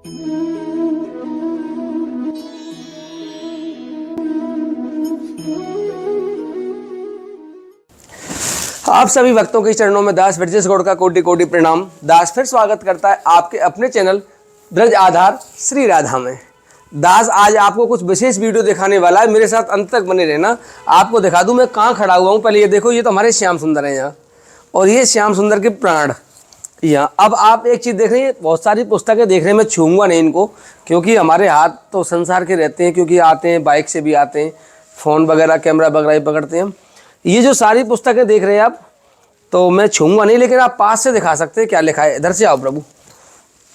आप सभी भक्तों के चरणों में दास ब्रजेश गौड़ का कोटि कोटि प्रणाम। दास फिर स्वागत करता है आपके अपने चैनल ब्रज आधार श्री राधा में। दास आज आपको कुछ विशेष वीडियो दिखाने वाला है, मेरे साथ अंत तक बने रहना। आपको दिखा दूं मैं कहाँ खड़ा हुआ हूँ। पहले ये देखो, ये तो हमारे श्याम सुंदर हैं यहाँ, और ये श्याम सुंदर के प्राण यहाँ। अब आप एक चीज़ देख रहे हैं, बहुत सारी पुस्तकें देख रहे हैं, मैं छूँगा नहीं इनको, क्योंकि हमारे हाथ तो संसार के रहते हैं, क्योंकि आते हैं बाइक से भी आते हैं, फ़ोन वगैरह कैमरा वगैरह ही पकड़ते हैं। ये जो सारी पुस्तकें देख रहे हैं आप, तो मैं छूँगा नहीं, लेकिन आप पास से दिखा सकते हैं क्या लिखा है। इधर से आओ प्रभु,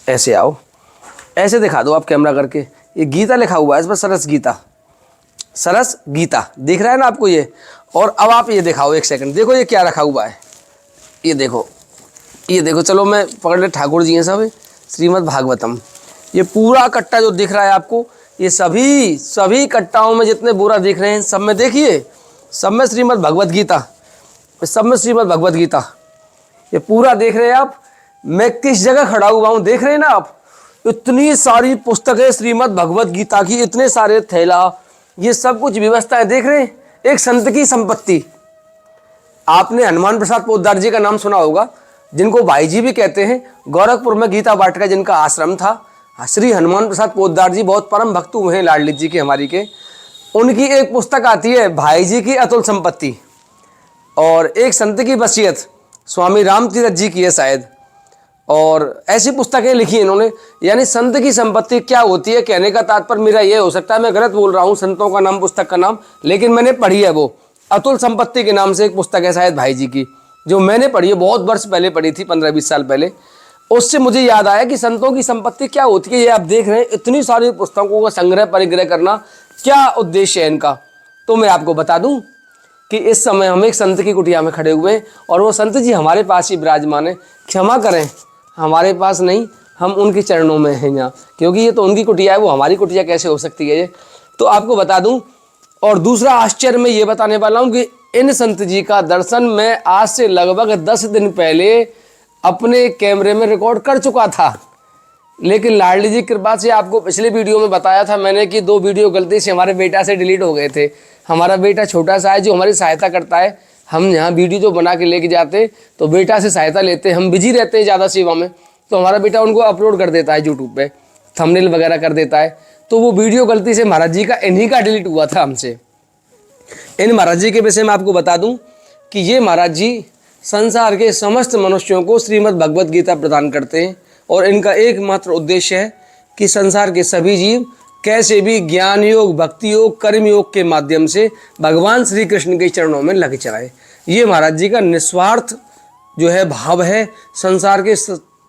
ऐसे आओ, ऐसे दिखा दो आप कैमरा करके। ये गीता लिखा हुआ है इस पर, सरस गीता, सरस गीता दिख रहा है ना आपको ये। और अब आप ये दिखाओ, एक सेकंड देखो ये क्या रखा हुआ है, ये देखो, ये देखो। चलो मैं पकड़ ले, ठाकुर जी हैं सब, श्रीमद् भागवतम। ये पूरा कट्टा जो दिख रहा है आपको, ये सभी कट्टाओं में जितने बोरा दिख रहे हैं, सब में देखिए, सब में श्रीमद् भगवत गीता, सब में श्रीमद् भगवत गीता। ये पूरा देख रहे हैं आप। मैं किस जगह खड़ा हुआ हूँ देख रहे हैं ना आप। इतनी सारी पुस्तकें श्रीमद् भगवत गीता की, इतने सारे थैला, ये सब कुछ व्यवस्थाएं देख रहे हैं। एक संत की संपत्ति। आपने हनुमान प्रसाद पोद्दार जी का नाम सुना होगा, जिनको भाई जी भी कहते हैं। गोरखपुर में गीता वाटिका जिनका आश्रम था, श्री हनुमान प्रसाद पोद्दार जी बहुत परम भक्त हुए हैं लाडली जी के, हमारी के। उनकी एक पुस्तक आती है भाई जी की अतुल संपत्ति, और एक संत की वसीयत स्वामी राम तीरथ जी की है शायद, और ऐसी पुस्तकें लिखी है इन्होंने। यानी संत की संपत्ति क्या होती है, कहने का तात्पर्य मेरा ये हो सकता है, मैं गलत बोल रहा हूँ संतों का नाम, पुस्तक का नाम, लेकिन मैंने पढ़ी है। वो अतुल संपत्ति के नाम से एक पुस्तक है शायद भाई जी की, जो मैंने पढ़ी है, बहुत वर्ष पहले पढ़ी थी, 15-20 साल पहले। उससे मुझे याद आया कि संतों की संपत्ति क्या होती है। ये आप देख रहे हैं, इतनी सारी पुस्तकों का संग्रह परिग्रह करना, क्या उद्देश्य है इनका। तो मैं आपको बता दूं कि इस समय हम एक संत की कुटिया में खड़े हुए हैं, और वो संत जी हमारे पास ही विराजमान है। क्षमा करें, हमारे पास नहीं, हम उनके चरणों में हैं यहाँ, क्योंकि ये तो उनकी कुटिया है, वो हमारी कुटिया कैसे हो सकती है ये। तो आपको बता दूं। और दूसरा आश्चर्य मैं ये बताने वाला हूँ कि इन संत जी का दर्शन मैं आज से लगभग 10 दिन पहले अपने कैमरे में रिकॉर्ड कर चुका था, लेकिन लाडली जी कृपा से, आपको पिछले वीडियो में बताया था मैंने कि 2 वीडियो गलती से हमारे बेटा से डिलीट हो गए थे। हमारा बेटा छोटा सा है, जो हमारी सहायता करता है। हम यहाँ वीडियो जो बना के लेके जाते तो बेटा से सहायता लेते, हम बिजी रहते हैं ज़्यादा सेवा में, तो हमारा बेटा उनको अपलोड कर देता है यूट्यूब पे, थंबनेल वगैरह कर देता है। तो वो वीडियो गलती से महाराज जी का, इन्हीं का डिलीट हुआ था हमसे। इन महाराज जी के विषय में आपको बता दूँ कि ये महाराज जी संसार के समस्त मनुष्यों को श्रीमद् भगवत गीता प्रदान करते हैं, और इनका एकमात्र उद्देश्य है कि संसार के सभी जीव कैसे भी ज्ञान योग, भक्ति योग, कर्म योग के माध्यम से भगवान श्री कृष्ण के चरणों में लग जाए। ये महाराज जी का निस्वार्थ जो है भाव है संसार के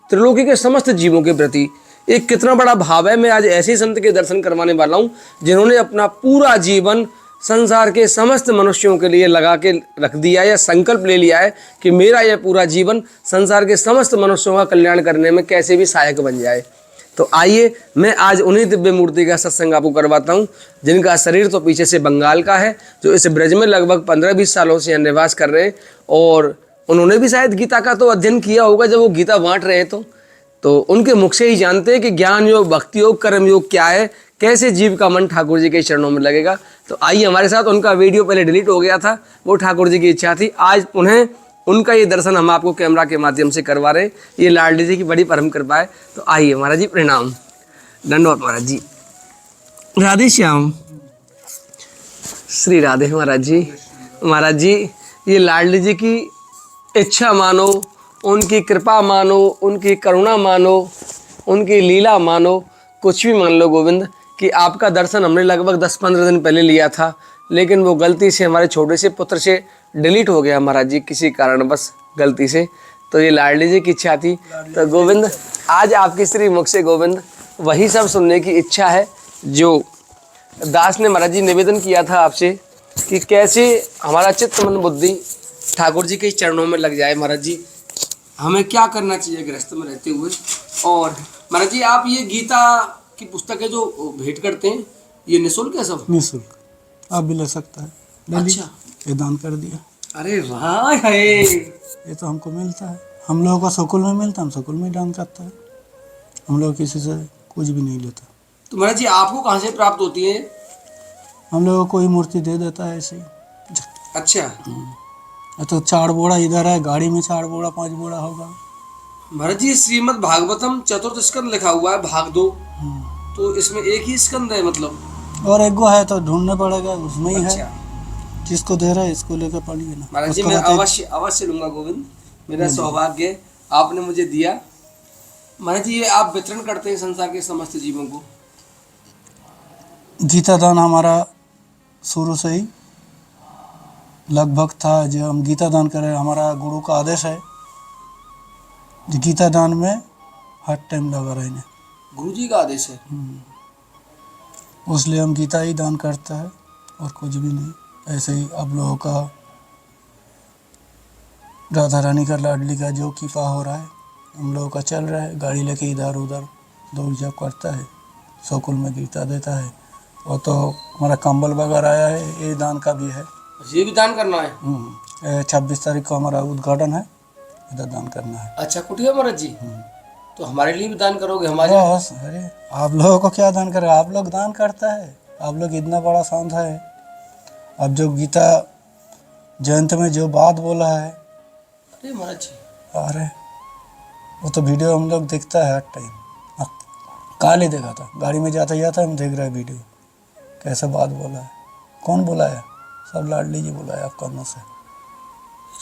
त्रिलोकी के समस्त जीवों के प्रति। एक कितना बड़ा भाव है। मैं आज ऐसे संत के दर्शन करवाने वाला हूँ जिन्होंने अपना पूरा जीवन संसार के समस्त मनुष्यों के लिए लगा के रख दिया, या संकल्प ले लिया है कि मेरा यह पूरा जीवन संसार के समस्त मनुष्यों का कल्याण करने में कैसे भी सहायक बन जाए। तो आइए मैं आज उन्हीं दिव्य मूर्ति का सत्संग आपको करवाता हूँ, जिनका शरीर तो पीछे से बंगाल का है, जो इस ब्रज में लगभग 15-20 सालों से निवास कर रहे हैं, और उन्होंने भी शायद गीता का तो अध्ययन किया होगा जब वो गीता बांट रहे हैं। तो उनके मुख से ही जानते हैं कि ज्ञान योग, भक्ति योग, कर्म योग क्या है, कैसे जीव का मन ठाकुर जी के चरणों में लगेगा। तो आइए हमारे साथ। उनका वीडियो पहले डिलीट हो गया था, वो ठाकुर जी की इच्छा थी, आज उन्हें उनका ये दर्शन हम आपको कैमरा के माध्यम से करवा रहे हैं। ये लाडली जी की बड़ी परम कृपा है। तो आइए महाराज जी, प्रणाम, दंडवत महाराज जी। राधे श्याम, श्री राधे महाराज जी। महाराज जी, ये लाडली जी की इच्छा मानो, उनकी कृपा मानो, उनकी करुणा मानो, उनकी लीला मानो, कुछ भी मान लो गोविंद, कि आपका दर्शन हमने लगभग 10-15 दिन पहले लिया था, लेकिन वो गलती से हमारे छोटे से पुत्र से डिलीट हो गया महाराज जी, किसी कारणवश गलती से। तो ये लाडली जी की इच्छा थी। तो गोविंद, आज आपके श्री मुख से गोविंद वही सब सुनने की इच्छा है जो दास ने महाराज जी निवेदन किया था आपसे, कि कैसे हमारा चित्त मन बुद्धि ठाकुर जी के चरणों में लग जाए। महाराज जी, हमें क्या करना चाहिए गृहस्थ में रहते हुए। और महाराज जी, आप ये गीता की पुस्तकें जो भेंट करते हैं, ये निःशुल्क है? सब निःशुल्क, आप भी ले सकता है। अच्छा, ये दान कर दिया। अरे वाह है। ये तो हमको मिलता है, हम लोगों का स्कूल में मिलता है, हम स्कूल में दान करता है। हम लोग किसी से कुछ भी नहीं लेता। तो महाराज जी आपको कहाँ से प्राप्त होती है? हम लोग को कोई मूर्ति दे देता है ऐसे ही। अच्छा तो 4 बोरा इधर है, गाड़ी में 4 बोरा 5 बोरा होगा। महाराज जी श्रीमद् भागवतम चतुर्थ स्कंद लिखा हुआ है भाग 2, हम्म। तो इसमें एक ही स्कंद है मतलब? और एक गो है तो ढूंढना पड़ेगा, उसमें ही अच्छा है। जिसको दे रहा है इसको लेकर पढ़िए ना। महाराज जी उसका मैं बात है- अवश्य अवश्य लूंगा गोविंद, मेरा सौभाग्य आपने मुझे दिया। महाराज जी ये आप वितरण करते हैं संसार के समस्त जीवों को? गीता दान हमारा शुरू से ही लगभग था जो हम गीता दान करें। हमारा गुरु का आदेश है जो गीता दान में हर टाइम लगा रहने। गुरु जी का आदेश है? इसलिए हम गीता ही दान करते हैं और कुछ भी नहीं। ऐसे ही आप लोगों का राधा रानी का लाडली का जो कृपा हो रहा है हम लोगों का चल रहा है। गाड़ी लेके इधर उधर दौड़ जाप करता है, स्कूल में गीता देता है। और तो हमारा कंबल वगैरह आया है, ये दान का भी है। ये भी दान करना है? 26 तारीख को हमारा उद्घाटन है, इधर दान करना है। अच्छा कुटिया महाराज जी, तो हमारे लिए भी दान करोगे? हमारे बस अरे आप लोगों को क्या दान करें, आप लोग दान करता है। आप लोग इतना बड़ा संत है। अब जो गीता जयंत में जो बात बोला है, अरे महाराज जी अरे वो तो वीडियो हम लोग देखता है हर टाइम। काल ही देखा था, गाड़ी में जाता हम देख रहे वीडियो, कैसा बात बोला है। कौन बोला है? सब लाडली जी बोला है आपका मुँह से।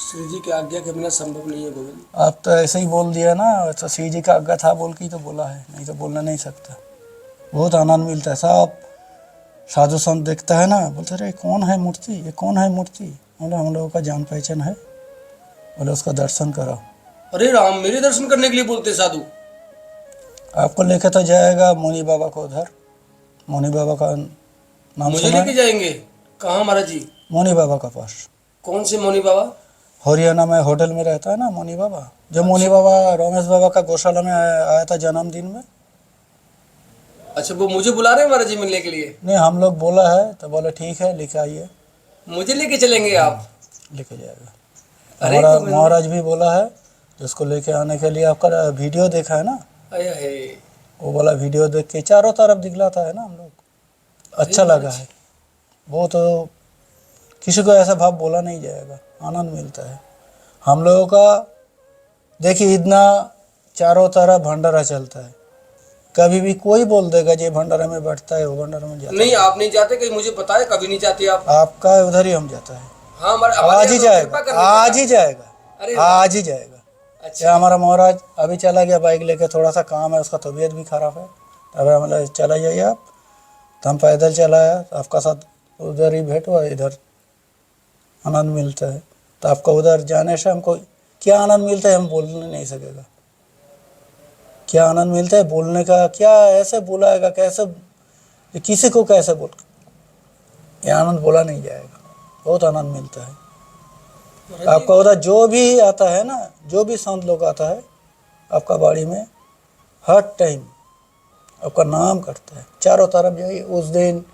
श्री जी की आज्ञा के बिना संभव नहीं है गोविंद। आप तो ऐसे ही बोल दिया ना, तो श्री जी का आज्ञा था बोल के ही तो बोला है, नहीं तो बोलना नहीं सकता। बहुत आनंद मिलता है। सब साधु संत देखता है ना, बोलते अरे कौन है मूर्ति, ये कौन है मूर्ति? बोले हम लोगों का जान पहचान है। बोले उसका दर्शन करो। अरे राम, मेरे दर्शन करने के लिए बोलते साधु? आपको लेके तो जाएगा मोनी बाबा को उधर। मोनी बाबा का नाम मुझे सुना लेके है? जाएंगे? कहाँ महाराज जी? मोनी बाबा का पास। कौन से मौनी बाबा? हरियाणा में होटल में रहता है ना मोनी बाबा। जो मोनी बाबा रमेश बाबा का गौशाला में आया था जन्मदिन में। अच्छा वो मुझे बुला रहे हैं महाराज जी मिलने के लिए? नहीं, हम लोग बोला है तो बोले ठीक है लेके आइए। मुझे लेके चलेंगे आप? लेके जाएगा। अरे हमारा तो मैं- महाराज भी बोला है जिसको लेके आने के लिए। आपका वीडियो देखा है ना, अरे हे वो वाला वीडियो देख के चारों तरफ दिखलाता है ना हम लोग। अच्छा लगा है बहुत। किसी को ऐसा भाव बोला नहीं जाएगा, आनंद मिलता है हम लोगों का। देखिए इतना चारों तरफ भंडारा चलता है, कभी भी कोई बोल देगा ये भंडारा में बैठता है, वो भंडारा में जाता नहीं आप नहीं जाते? कहीं मुझे पता है, कभी नहीं जाते आप? है। आपका उधर ही हम जाता है। हाँ हमारे आज ही यहाँ तो कृपा जाएगा, करने आज का। ही जाएगा, अरे आज ही जाएगा। अच्छा या हमारा महाराज अभी चला गया बाइक लेके, थोड़ा सा काम है, उसका तबीयत भी खराब है। अब हमारा चला जाइए आप, तो हम पैदल चला आया, तो आपका साथ उधर ही भेंट हुआ। इधर आनंद मिलता है। तो आपका उधर जाने से हमको क्या आनंद मिलता है हम बोलने नहीं सकेगा। क्या आनंद मिलता है बोलने का, क्या ऐसे बुलाएगा, कैसे किसी को कैसे बोल, ये आनंद बोला नहीं जाएगा। बहुत आनंद मिलता है आपका उधर। जो भी आता है ना, जो भी संत लोग आता है आपका बाड़ी में, हर टाइम आपका नाम करता है। चारों तरफ जाइए। उस दिन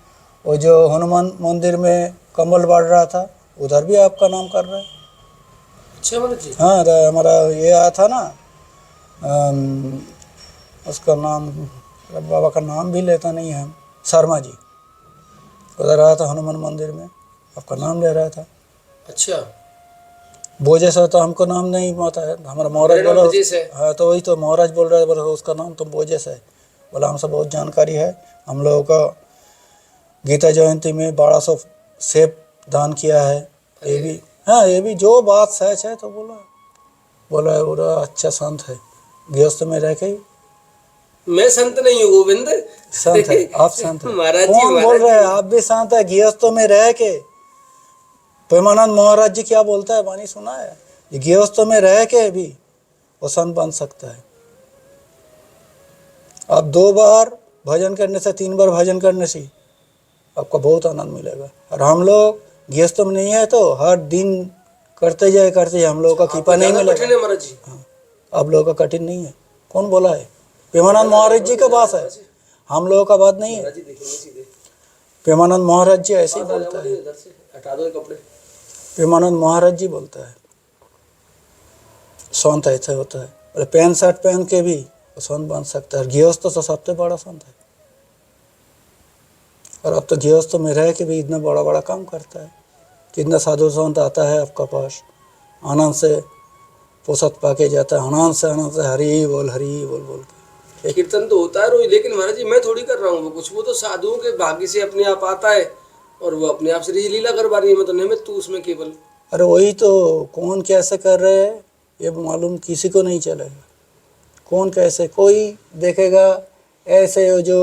वो जो हनुमान मंदिर में कमल बाढ़ रहा था, उधर भी आपका नाम कर रहा है। अच्छा महाराज जी। हाँ, तो हमारा ये आया था ना, उसका नाम, बाबा का नाम भी लेता नहीं है हम, शर्मा जी, उधर आया था हनुमान मंदिर में, आपका नाम ले रहा था। अच्छा बोझे से तो हमको नाम नहीं आता है, हमारा महाराज मेरा नाम बोला। ब्रजेश है। हाँ, तो वही तो महाराज बोल रहा है, बोला उसका नाम तो बोझे से है। बोला हमसे बहुत जानकारी है। हम लोगों का गीता जयंती में 1200 सेब दान किया है। ये भी, हाँ ये भी जो बात सच है तो बोला बोला अच्छा संत है, गृहस्थ में रह के। मैं संत नहीं हूँ गोविंद। संत है, आप संत है। महाराज जी, कौन बोल महाराज रहे हैं? जी। आप भी संत है, गृहस्थों में रह के। प्रेमानंद महाराज जी क्या बोलता है, वाणी सुना है? ये गृहस्थों में रह के भी वो संत बन सकता है। आप 2 बार भजन करने से, 3 बार भजन करने से आपको बहुत आनंद मिलेगा। और हम लोग गृहस्थों में नहीं है तो हर दिन करते जाए हम लोगों का कृपा नहीं ज्यादा कठिन मिलेगा। है महाराज जी। हाँ, आप लोगों का कठिन नहीं है। कौन बोला है? प्रेमानंद महाराज जी का बात है, हम लोगों का बात नहीं है। महाराज जी देखेंगे सीधे। प्रेमानंद महाराज जी ऐसे ही बोलता है। इधर से हटा दो ये कपड़े। प्रेमानंद महाराज जी बोलता है संत ऐसे होता है। बोले पैंट शर्ट पहन के भी वो संत बन सकता है। गृहस्थ तो सबसे बड़ा संत है। और अब तो गृहस्थ में रह के भी इतना बड़ा बड़ा काम करता है। कितना साधु संत आता है आपका पास, आनंद से पोषक पाके जाता है, आनंद से हरी बोल बोल के। कीर्तन तो होता है रोज, लेकिन महाराज जी मैं थोड़ी कर रहा हूँ वो कुछ, वो तो साधुओं के भाग्य से अपने आप आता है और वो अपने आप से लीला करवा रही है। मैं तो निमित्त तू उसमें केवल। अरे वही तो, कौन कैसे कर रहे हैं ये मालूम किसी को नहीं चलेगा। कौन कैसे, कोई देखेगा ऐसे जो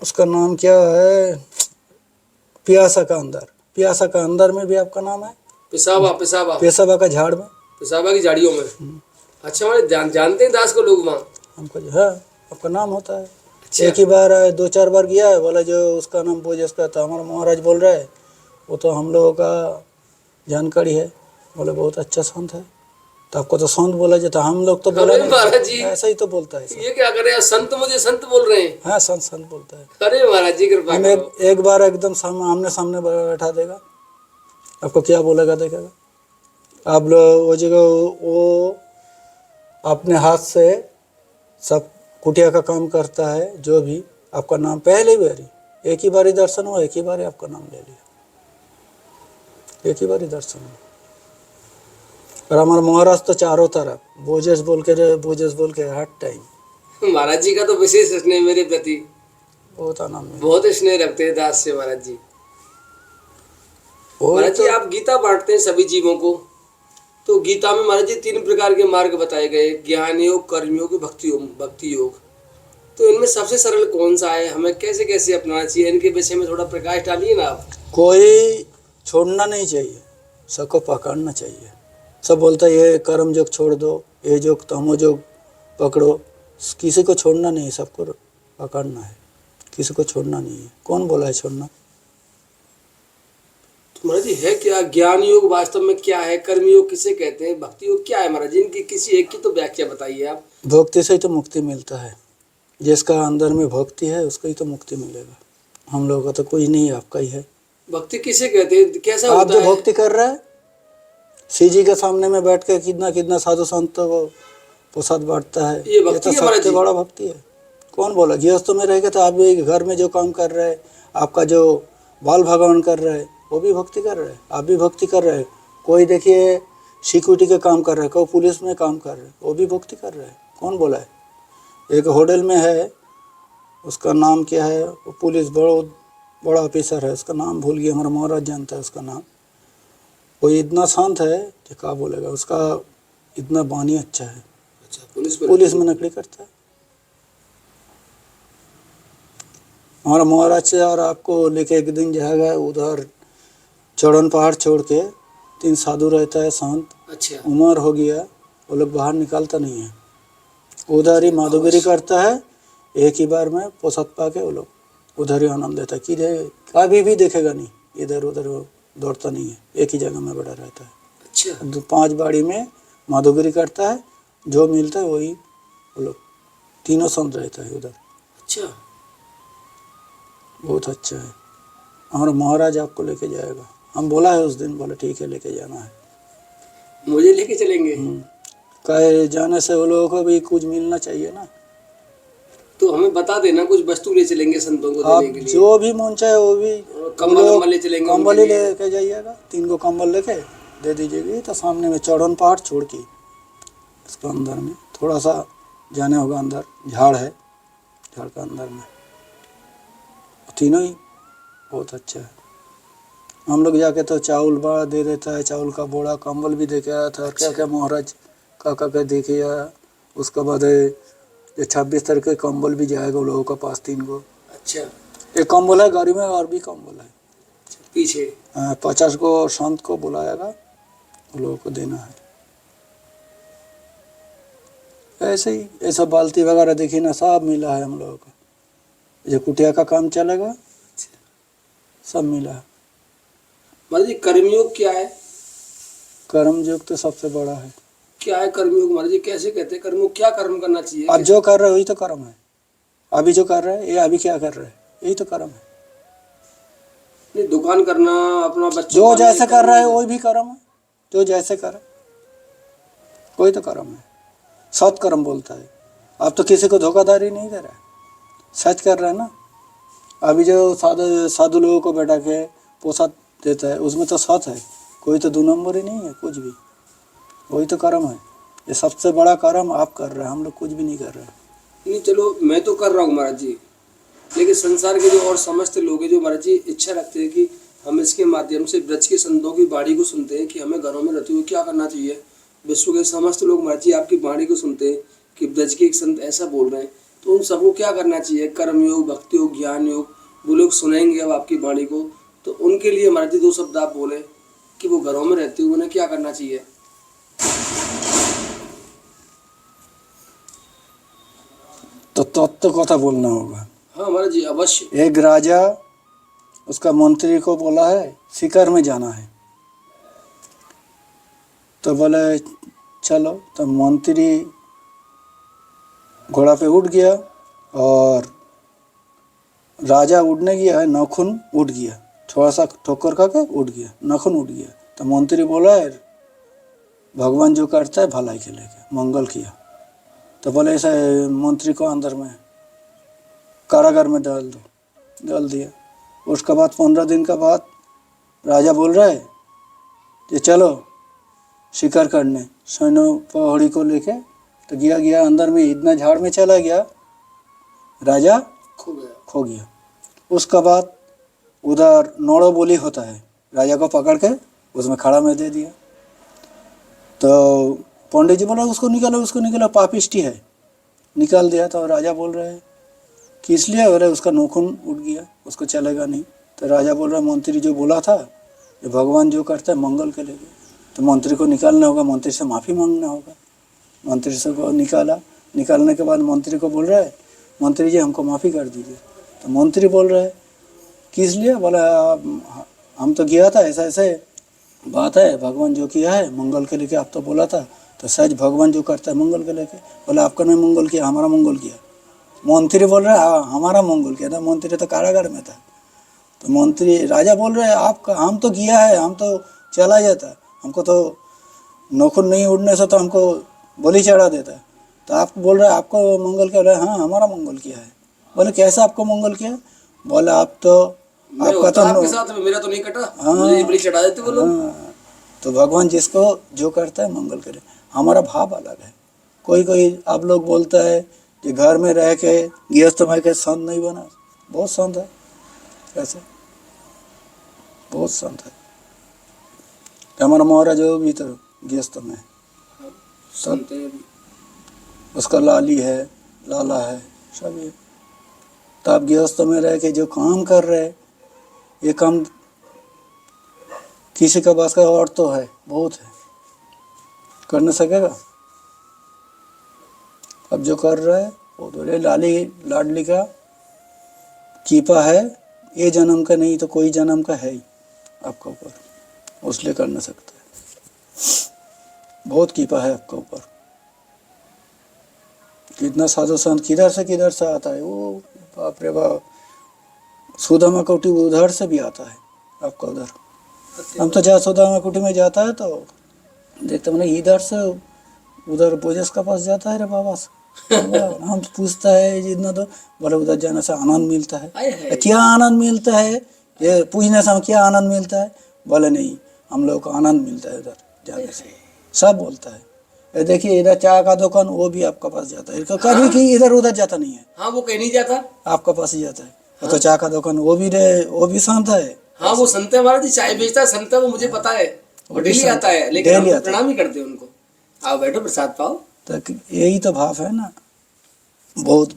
उसका नाम क्या है, प्यासा का अंदर में भी आपका नाम है, पेशाबा का झाड़ में, पेशाबा की झाड़ियों में। अच्छा हमारे जानते हैं दास को लोग वहाँ? हमको जो है आपका नाम होता है। अच्छा। एक ही बार आए, 2-4 बार गया है, बोला जो उसका नाम बोझस का था, हमारा महाराज बोल रहा है वो तो हम लोगों का जानकारी है। बोले बहुत अच्छा संत है। तो आपको तो संत बोला जाता, हम लोग तो बोला नहीं, महाराज जी ऐसा ही तो बोलता है। ये क्या करे, संत मुझे संत बोल रहे हैं। हाँ संत बोलता है। अरे महाराज जी कृपा हम एक बार एकदम आमने सामने बैठा देगा, आपको क्या बोलेगा देखेगा। आप लोग वो जगह वो अपने हाथ से सब कुटिया का काम करता है, जो भी आपका नाम पहले बारी, एक ही बारी दर्शन हुआ, एक ही बारी आपका नाम ले लिया, एक ही बारी दर्शन हुआ। और हमारा महाराज तो चारों तरफ बोझस बोल के हर टाइम। महाराज जी का तो विशेष स्नेह मेरे प्रति, बहुत आनंद, बहुत स्नेह रखते हैं दास से महाराज जी। महाराज जी आप गीता बांटते हैं सभी जीवों को, तो गीता में महाराज जी 3 प्रकार के मार्ग बताए गए, ज्ञान योग, कर्म योग, भक्ति योग। तो इनमें सबसे सरल कौन सा है, हमें कैसे कैसे अपनाना चाहिए, इनके विषय में थोड़ा प्रकाश डालिए ना आप। कोई छोड़ना नहीं चाहिए, सबको पकड़ना चाहिए। सब बोलता है ये कर्म योग छोड़ दो, ये योग तमो योग पकड़ो, किसी को छोड़ना नहीं, सबको पकड़ना है, किसी को छोड़ना नहीं है। कौन बोला है छोड़ना? महाराज जी है क्या ज्ञान योग, वास्तव में क्या है, कर्म योग किसे कहते हैं, भक्ति योग क्या है महाराज जी, इनकी किसी एक की तो व्याख्या बताइए आप। भक्ति से ही तो मुक्ति मिलता है, जिसका अंदर में भक्ति है उसको ही तो मुक्ति मिलेगा। हम लोगों का तो कोई नहीं है, आपका ही है। भक्ति किसे कहते हैं, कैसा आप होता जो है? भक्ति कर रहे हैं, श्री जी के सामने में बैठ के कितना साधु संत को प्रसाद बांटता है, ये भक्ति तो है महाराज सबसे जी? बड़ा भक्ति है। कौन बोला? गृहस्थ में रहेगा तो आप भी घर में जो काम कर रहे हैं, आपका जो बाल भगवान कर रहे हैं, वो भी भक्ति कर रहे हैं, आप भी भक्ति कर रहे हैं। कोई देखिए सिक्योरिटी के काम कर रहे हैं, कोई पुलिस में काम कर रहे हैं, वो भी भक्ति कर रहे हैं। कौन बोला है? एक होटल में है, उसका नाम क्या है, वो पुलिस बड़ा ऑफिसर है, उसका नाम भूल गया, हमारा महाराज जानता है उसका नाम। वो इतना शांत है कि क्या बोलेगा, उसका इतना बानी अच्छा है। अच्छा, पुलिस में नौकरी करता है हमारा महाराज से। और आपको लेके एक दिन जाएगा उधर चौड़न पहाड़ छोड़ के, 3 साधु रहता है शांत, अच्छा, उम्र हो गया, वो लोग बाहर निकालता नहीं है, उधर ही माधुगिरी करता है। एक ही बार में पोषक पा के वो लोग उधर ही आनंद देता है कि कभी भी देखेगा नहीं, इधर उधर वो दौड़ता नहीं है, एक ही जगह में बड़ा रहता है। अच्छा, 5 बाड़ी में माधुगिरी करता है, जो मिलता है वही वो लोग, तीनों संत रहता है उधर। अच्छा, बहुत अच्छा है। हमारा महाराज आपको लेके जाएगा, हम बोला है उस दिन, बोले ठीक है लेके जाना है। मुझे लेके चलेंगे? कहे जाने से वो लोगों को भी कुछ मिलना चाहिए ना, तो हमें बता देना, कुछ वस्तु ले चलेंगे संतों को आप देने के लिए। जो भी मन चाहे वो भी, कंबल ले चलेंगे, कंबल ही लेके जाइएगा, 3 को कंबल लेके दे दीजिएगा। तो सामने में चौड़न पहाड़ छोड़ के इसको अंदर में थोड़ा सा जाने होगा, अंदर झाड़ है, झाड़ का अंदर में तीनों ही बहुत अच्छा है। हम लोग जाके तो चावल बड़ा दे देता है, चावल का बोरा, कंबल भी दे के आया था। क्या क्या महाराज का देखे आया। उसके बाद ये 26 तारीख के कंबल भी जाएगा उन लोगों का पास, 3 को। अच्छा, एक कंबल है गाड़ी में, और भी कंबल है पीछे। 50 को संत को बुलाएगा, उन लोगों को देना है। ऐसे ही ऐसा बाल्टी वगैरह देखिए ना, सब मिला है हम लोगों को। जो कुटिया का काम चलेगा सब मिला है। महाराज जी कर्मयोग क्या है? कर्म योग तो सबसे बड़ा है। क्या है कर्मयोग महाराज जी, कैसे कहते हैं कर्मयोग, क्या कर्म करना चाहिए? अब जो कर रहे हो वही तो कर्म है। अभी जो कर रहे हैं, ये अभी क्या कर रहे हैं, यही तो कर्म है। नहीं, दुकान करना, अपना बच्चों जो जैसे कर रहा है वही भी कर्म है, जो जैसे करे वही तो कर्म है। सत कर्म बोलता है। आप तो किसी को धोखाधड़ी नहीं दे रहा है, सच कर रहा है ना। अभी जो साधु लोगों को बैठा के पोसा देता है उसमें तो सत है, कोई तो 2 नंबर ही नहीं है कुछ भी, वही तो कर्म है। ये सबसे बड़ा कर्म आप कर रहे हैं, हम लोग कुछ भी नहीं कर रहे हैं। नहीं चलो मैं तो कर रहा हूँ महाराज जी, लेकिन संसार के जो और समस्त लोग हैं जो महाराज जी इच्छा रखते हैं कि हम इसके माध्यम से ब्रज के संतों की वाणी को सुनते हैं कि हमें घरों में रहते हुए क्या करना चाहिए। विश्व के समस्त लोग महाराज जी आपकी वाणी को सुनते हैं कि ब्रज के एक संत ऐसा बोल रहे हैं, तो उन सबको क्या करना चाहिए? कर्म योग, भक्ति योग, ज्ञान योग, वो लोग सुनेंगे अब आपकी वाणी को, तो उनके लिए महाराज जी 2 शब्द आप बोले कि वो घरों में रहते हुए उन्हें क्या करना चाहिए? तो तत्व कथा बोलना होगा। हाँ महाराज जी अवश्य। एक राजा उसका मंत्री को बोला है शिकार में जाना है, तो बोले चलो। तो मंत्री घोड़ा पे उठ गया और राजा उड़ने गया है, नाखून उड़ गया, थोड़ा सा ठोकर खा के उड़ गया, नाखून उड़ गया। तो मंत्री बोला है भगवान जो करता है भलाई के लेके, मंगल किया। तो बोले ऐसा मंत्री को अंदर में कारागार में डाल दो, डाल दिया। उसके बाद 15 दिन का बाद राजा बोल रहा है कि चलो शिकार करने, सैन्य पहाड़ी को लेके। तो गया अंदर में, इतना झाड़ में चला गया, राजा खो गया। उसका बाद उधर नौड़ो बोली होता है, राजा को पकड़ के उसमें खड़ा में दे दिया। तो पंडित जी बोला उसको निकालो, पापिष्टी है, निकाल दिया। तो राजा बोल रहे हैं किस लिए? बोले उसका नाखून उठ गया, उसको चलेगा नहीं। तो राजा बोल रहा है मंत्री जो बोला था ये भगवान जो करता है मंगल के लिए, तो मंत्री को निकालना होगा, मंत्री से माफ़ी मांगना होगा। मंत्री से को निकालने के बाद मंत्री को बोल रहा है मंत्री जी हमको माफ़ी कर दीजिए। तो मंत्री बोल रहा है किस लिए? बोला हम तो किया था, ऐसा ऐसे बात है, भगवान जो किया है मंगल के लेके, आप तो बोला था। तो सच भगवान जो करता है मंगल के लेके। बोला आपका नहीं मंगल किया, हमारा मंगल किया। मंत्री बोल रहा है हमारा मंगल किया था, मंत्री तो कारागार में था। तो मंत्री राजा बोल रहे हैं आपका, हम तो किया है, हम तो चला जाता, हमको तो नाखून नहीं उड़ने से तो हमको बलि चढ़ा देता। तो आप बोल रहे हैं आपको मंगल किया? बोले हाँ हमारा मंगल किया है। बोले कैसे आपको मंगल किया? बोले आप तो आपका तो आपके साथ में मेरा तो नहीं कटा, मुझे बलि चढ़ा देते वो लोग। तो भगवान जिसको जो करता है मंगल करे, हमारा भाव अलग है। कोई आप लोग बोलता है कि घर में रह के गृहस्थ में के संत नहीं बना, बहुत संत है ऐसे, बहुत संत है। हमारा महाराज वो भी तो गृहस्थ में सब, उसका लाली है, लाला है, सब ये। तो आप गृहस्थ में रह के जो काम कर रहे, ये काम किसी का बस का और तो है, बहुत है, कर न सकेगा। अब जो कर रहा है वो तो लाडली का कीपा है, ये जन्म का नहीं तो कोई जन्म का है ही आपका ऊपर, उसलिए कर न सकता है। बहुत कीपा है आपका ऊपर। कितना साधु संत किधर से आता है, वो बाप रे बाप, सुदामा कुटी उधर से भी आता है आपका उधर। हम तो जहाँ सुदामा कुटी में जाता है तो देखते मैंने इधर से उधर बोझस का पास जाता है रे बाबा से। हम पूछता है जितना, तो बोले उधर जाने से आनंद मिलता है। क्या आनंद मिलता है? ये पूछने से हम क्या आनंद मिलता है? बोले नहीं, हम लोग को आनंद मिलता है उधर जाने से, सब बोलता है। ये देखिए इधर चाय का दुकान, वो भी आपका पास जाता है, कभी कि इधर उधर जाता नहीं है। हाँ वो कहीं नहीं जाता, आपका पास ही जाता है। हाँ? तो चाय का दुकान वो भी शांत है। हाँ वो संत है हमारा जी, चाय बेचता है संत है वो, मुझे पता है, वो डेली आता है, लेकिन हम प्रणाम ही करते हैं उनको। आओ बैठो प्रसाद पाओ। तो यही तो भाव है ना। बहुत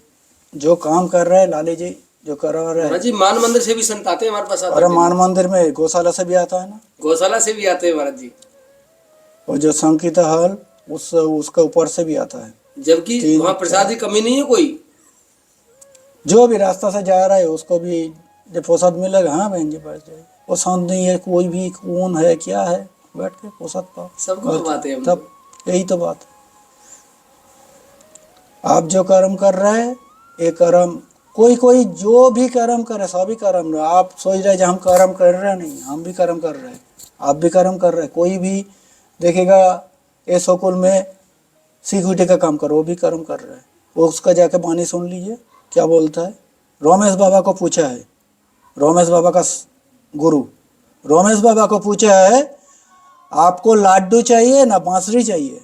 जो काम कर रहा है लाली जी, जो करवा रहा है जी। मान मंदिर से भी संत आते हैं हमारे पास। अरे मान मंदिर में गौशाला से भी आता है ना, गौशाला से भी आते हैं महाराज जी। और जो संकीर्तन हॉल उसका ऊपर से भी आता है, जबकि वहाँ प्रसाद की कमी नहीं है कोई। जो भी रास्ता से जा रहा है उसको भी जब प्रसाद मिलेगा, हाँ बहन जी बैठ जाए। वो संत नहीं है, कोई भी कौन है क्या है, बैठ के प्रसाद पाओ, सबको बात है। तब यही तो बात है। आप जो कर्म कर रहे हैं ये कर्म, कोई जो भी कर्म करे सभी कर्म। आप सोच रहे हम कर्म कर रहे हैं, नहीं, हम भी कर्म कर रहे हैं, आप भी कर्म कर रहे हैं। कोई भी देखेगा ये स्कूल में सिक्योरिटी का काम कर, वो भी कर्म कर रहा है। वो उसका जाके वाणी सुन लीजिए क्या बोलता है। रोमेश बाबा को पूछा है, रोमेश बाबा का गुरु रोमेश बाबा को पूछा है, आपको लाड्डू चाहिए ना बांसुरी चाहिए?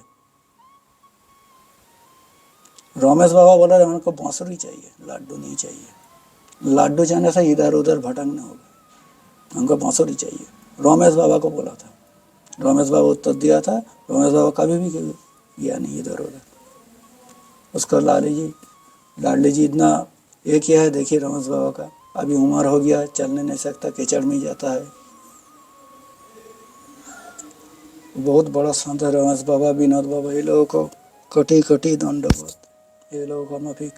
रोमेश बाबा बोला हमको बांसुरी चाहिए, लाड्डू नहीं चाहिए। लाड्डू चाहने से इधर उधर भटकना होगा, हमको बांसुरी चाहिए। रोमेश बाबा को बोला था, रोमेश बाबा उत्तर दिया था। रोमेश बाबा कभी भी गया नहीं इधर उधर। उसका लाडली जी इतना एक ही है, देखिए रोमेश बाबा का अभी उम्र हो गया, चलने नहीं सकता, कीचड़ में जाता है। बहुत बड़ा संत है रमेश बाबा, विनोद बाबा, ये लोगों को कटी कटी दंडवत। ये लोगों का माफी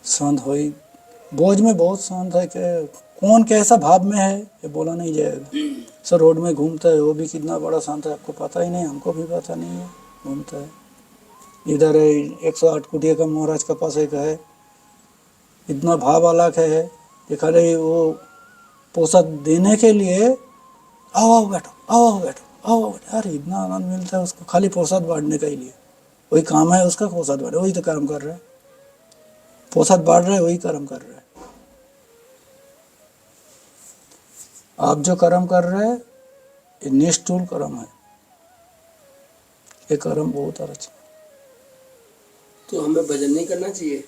संत हो ही बोझ में बहुत संत है कि कौन कैसा भाव में है ये बोला नहीं जाएगा। सर रोड में घूमता है, वो भी कितना बड़ा संत है आपको पता ही नहीं, हमको भी पता नहीं है। घूमता है इधर है 108 कुटिया का महाराज का पास एक है, इतना भाव अलग है कि खाली वो पोषक देने के लिए आओ आओ बैठो, आओ आओ बैठो, आओ आओ बैठो। अरे इतना आनंद मिलता है उसको खाली प्रसाद बांटने का ही लिए, वही काम है उसका, प्रसाद बांटे, वही तो कर्म कर रहा है। प्रसाद बांट रहा है, वही कर्म कर रहा है। आप जो कर्म कर रहे हैं ये निष्ठुर कर्म है, ये कर्म बहुत अच्छा। तो हमें भजन नहीं करना चाहिए?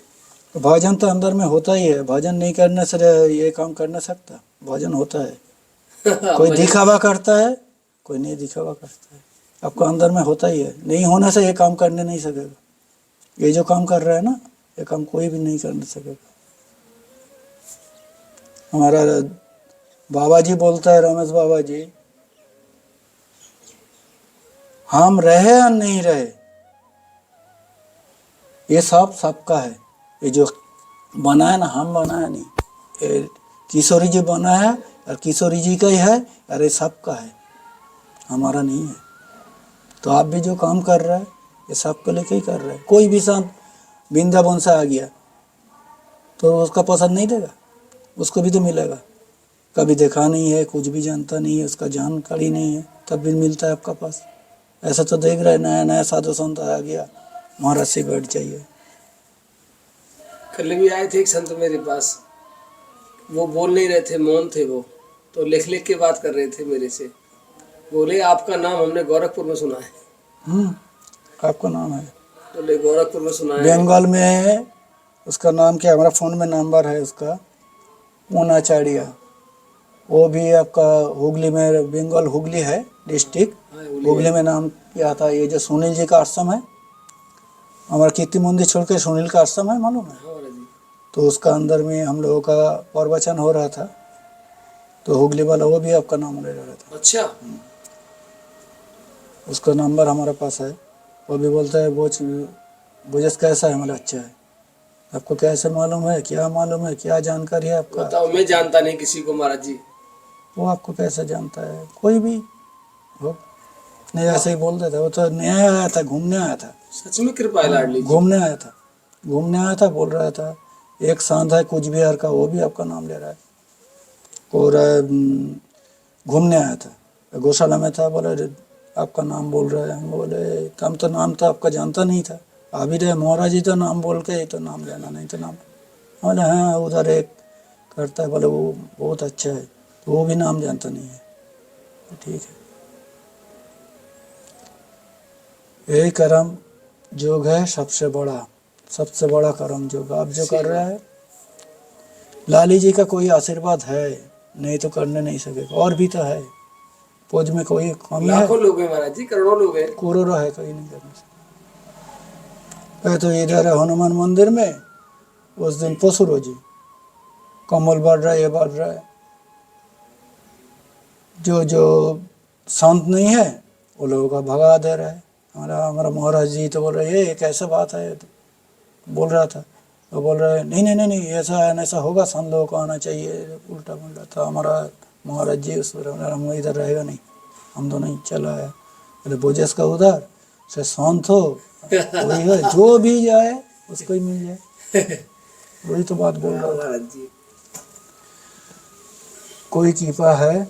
तो भजन तो अंदर में होता ही है, भजन नहीं करने से ये काम कर नहीं सकता। भजन होता है, कोई दिखावा करता है, कोई नहीं दिखावा करता है, आपको अंदर में होता ही है। नहीं होने से ये काम करने नहीं सकेगा। ये जो काम कर रहा है ना, ये काम कोई भी नहीं कर सकेगा। हमारा बाबा जी बोलता है, रमेश बाबा जी, हम रहे या नहीं रहे ये सब सबका है। ये जो बना है ना, हम बनाया नहीं, ये किशोरी जी बना है और किशोरी जी का ही है, और ये सबका है, हमारा नहीं है। तो आप भी जो काम कर रहे हैं ये सबको लेके ही कर रहे हैं। कोई भी संत वृंदावन से आ गया तो उसका पसंद नहीं देगा, उसको भी तो मिलेगा। कभी देखा नहीं है, कुछ भी जानता नहीं है, उसका जानकारी नहीं है, तब भी मिलता है आपका पास। ऐसा तो देख रहे हैं नया नया साधु संत आ गया, महाराज से बैठ जाइए। कल भी आए थे एक संत मेरे पास, वो बोल नहीं रहे थे, मौन थे वो, तो लिख लिख के बात कर रहे थे मेरे से। बोले आपका नाम हमने गोरखपुर में सुना है। आपका नाम है? बोले गोरखपुर में सुना है। बंगाल में है, उसका नाम क्या, हमारा फ़ोन में नंबर है उसका, पूर्णाचार्य। वो भी आपका हुगली में, बंगाल हुगली है डिस्ट्रिक्ट, हुगली में नाम क्या था। ये जो सुनील जी का आश्रम है, हमारा कीर्ति मंदिर छोड़ के सुनील का आश्रम है, मालूम है? तो उसका अंदर में हम लोगों का प्रवचन हो रहा था, तो हुगली वाला वो भी आपका नाम ले रहा था। अच्छा। उसका नंबर हमारे पास है। वो भी बोलता है बोझ कैसा है, हमारा अच्छा है। आपको कैसे मालूम है, क्या मालूम है, क्या जानकारी है आपका? बताओ, मैं जानता नहीं किसी को महाराज जी। वो आपको कैसे जानता है? कोई भी हो नहीं, ऐसे ही बोल देता। वो तो नया आया था, घूमने आया था। सच में कृपा है लाडली जी। घूमने आया था, बोल रहा था। एक संत है कुछ बिहार का, वो भी आपका नाम ले रहा है। और घूमने आया था, गौशाला में था, बोले आपका नाम बोल रहा है। हम बोले हम तो नाम तो आपका जानता नहीं था, अभी रहे महाराज जी तो नाम बोल के तो नाम लेना, नहीं तो नाम। बोले हाँ उधर एक करता है, बोले वो बहुत अच्छा है, तो वो भी नाम जानता नहीं है। ठीक है, यही कर्म योग है, सबसे बड़ा कर्म योग आप जो कर रहे हैं। लाली जी का कोई आशीर्वाद है, नहीं तो करने नहीं सकेगा। और भी तो है, फौज में कोई कमी है? लाखों लोग हैं महाराज जी, करोड़ों लोग हैं। करोड़ों है, कोई नहीं करने से। तो इधर है हनुमान मंदिर में, उस दिन पशुरो जी कमल बढ़ रहा है, ये बढ़ रहा है। जो शांत नहीं है वो लोगों का भगा दे रहा है। हमारा महाराज जी तो बोल रहे ये कैसे बात है, तो बोल रहा था। वो बोल रहे नहीं ऐसा होगा, संत लोगों को आना चाहिए, उल्टा पुल्टा था। हमारा महाराज जी उस पर हम इधर रहेगा नहीं, हम तो नहीं चला है। अरे बोझस का उधर से शांत हो, वही है, जो भी जाए उसको ही मिल जाए। वही तो बात बोल रहा था। महाराज जी कोई कृपा है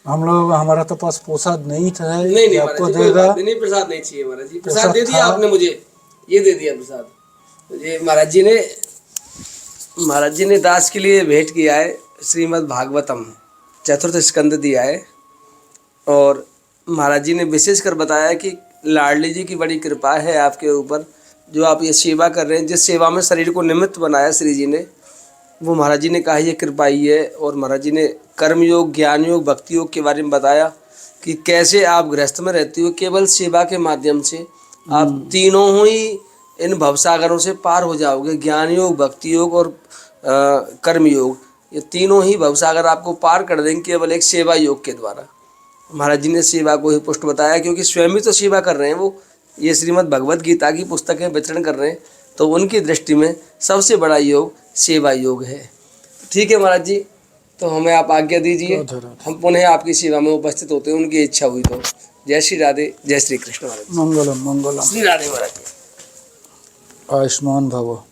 हम लोग हमारा तो पास प्रसाद नहीं था नहीं कि महाराज आपको जी, कोई देगा। बात नहीं, प्रसाद नहीं चाहिए महाराज जी, प्रसाद प्रसाद दे दिया था। आपने मुझे, ये दे दिया प्रसाद। तो ये महाराज जी ने दास के लिए भेंट किया है श्रीमद् भागवतम चतुर्थ स्कंद दिया है। और महाराज जी ने विशेष कर बताया कि लाडली जी की बड़ी कृपा है आपके ऊपर, जो आप ये सेवा कर रहे हैं, जिस सेवा में शरीर को निमित्त बनाया श्री जी ने, वो महाराज जी ने कहा ये कृपा ही है। और महाराज जी ने कर्म योग, ज्ञान योग, भक्ति योग के बारे में बताया कि कैसे आप गृहस्थ में रहते हो, केवल सेवा के माध्यम से आप तीनों ही इन भवसागरों से पार हो जाओगे। ज्ञान योग, भक्ति योग और कर्म योग, ये तीनों ही भवसागर आपको पार कर देंगे केवल एक सेवा योग के द्वारा। महाराज जी ने सेवा को ही पुष्ट बताया, क्योंकि स्वयं भी तो सेवा कर रहे हैं वो, ये श्रीमद् भगवद गीता की पुस्तकें वितरण कर रहे हैं, तो उनकी दृष्टि में सबसे बड़ा योग सेवा योग है। ठीक है महाराज जी, तो हमें आप आज्ञा दीजिए, हम पुनः आपकी सेवा में उपस्थित होते हैं, उनकी इच्छा हुई तो। जय श्री राधे, जय श्री कृष्ण महाराज। मंगलम मंगलम। श्री राधे महाराज। आयुष्मान भव।